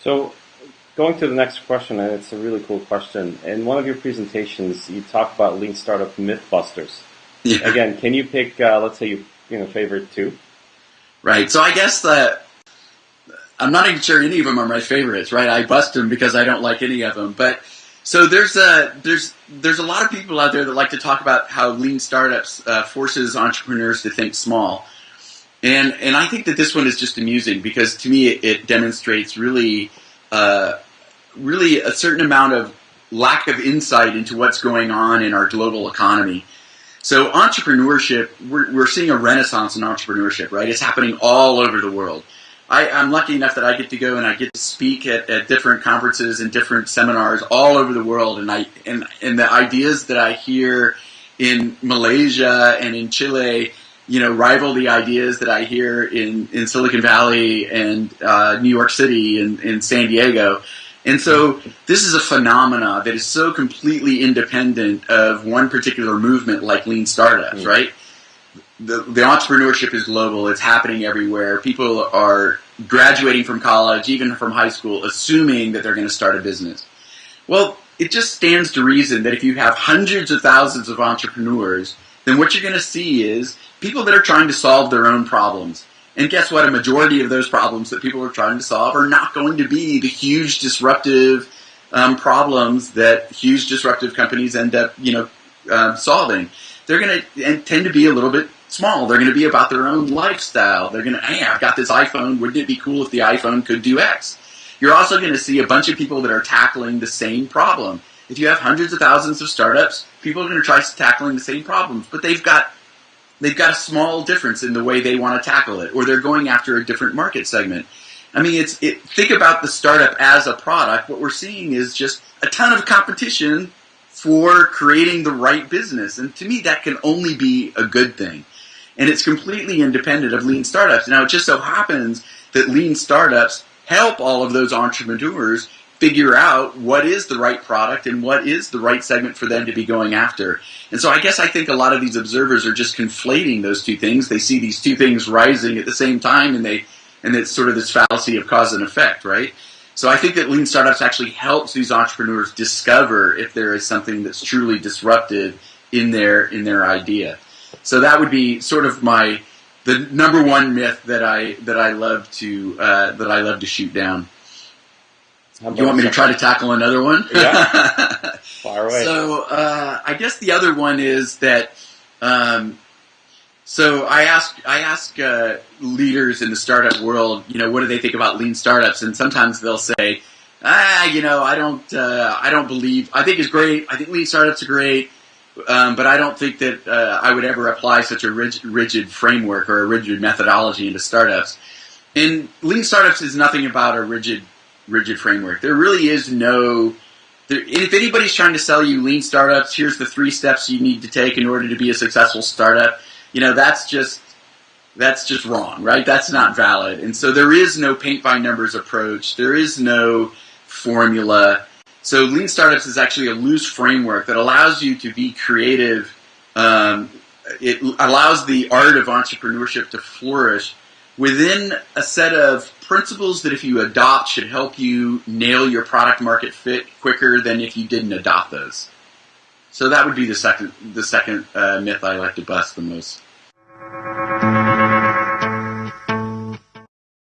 So going to the next question, and it's a really cool question. In one of your presentations, you talk about lean startup mythbusters. Yeah. Again, can you pick, let's say, your favorite two? Right. So I guess that I'm not even sure any of them are my favorites, right? I bust them because I don't like any of them. But so there's a lot of people out there that like to talk about how lean startups forces entrepreneurs to think small. And I think that this one is just amusing because to me it demonstrates really a certain amount of lack of insight into what's going on in our global economy. So entrepreneurship, we're seeing a renaissance in entrepreneurship, right? It's happening all over the world. I'm lucky enough that I get to go and I get to speak at different conferences and different seminars all over the world, and the ideas that I hear in Malaysia and in Chile, rival the ideas that I hear in Silicon Valley and New York City and San Diego. And so this is a phenomena that is so completely independent of one particular movement like lean startups, right? The entrepreneurship is global. It's happening everywhere. People are graduating from college, even from high school, assuming that they're going to start a business. Well, it just stands to reason that if you have hundreds of thousands of entrepreneurs, then what you're going to see is people that are trying to solve their own problems. And guess what? A majority of those problems that people are trying to solve are not going to be the huge disruptive problems that huge disruptive companies end up, solving. They're going to tend to be a little bit small. They're going to be about their own lifestyle. They're going to, hey, I've got this iPhone. Wouldn't it be cool if the iPhone could do X? You're also going to see a bunch of people that are tackling the same problem. If you have hundreds of thousands of startups, people are going to try tackling the same problems, but they've got a small difference in the way they want to tackle it, or they're going after a different market segment. I mean, think about the startup as a product. What we're seeing is just a ton of competition for creating the right business. And to me, that can only be a good thing. And it's completely independent of lean startups. Now, it just so happens that lean startups help all of those entrepreneurs figure out what is the right product and what is the right segment for them to be going after. And so I think a lot of these observers are just conflating those two things. They see these two things rising at the same time, and it's sort of this fallacy of cause and effect, right? So I think that lean startups actually helps these entrepreneurs discover if there is something that's truly disruptive in their idea. So that would be sort of the number one myth that I love to shoot down. You want me to try to tackle another one? Yeah. Far away. So I guess the other one is that. So I ask leaders in the startup world, what do they think about lean startups? And sometimes they'll say, I don't believe. I think it's great. I think lean startups are great, but I don't think that I would ever apply such a rigid framework or a rigid methodology into startups. And lean startups is nothing about a rigid framework. There really is no. If anybody's trying to sell you lean startups, here's the 3 steps you need to take in order to be a successful startup. That's just wrong, right? That's not valid. And so there is no paint by numbers approach. There is no formula. So lean startups is actually a loose framework that allows you to be creative. It allows the art of entrepreneurship to flourish within a set of principles that if you adopt should help you nail your product market fit quicker than if you didn't adopt those. So that would be the second myth I like to bust the most.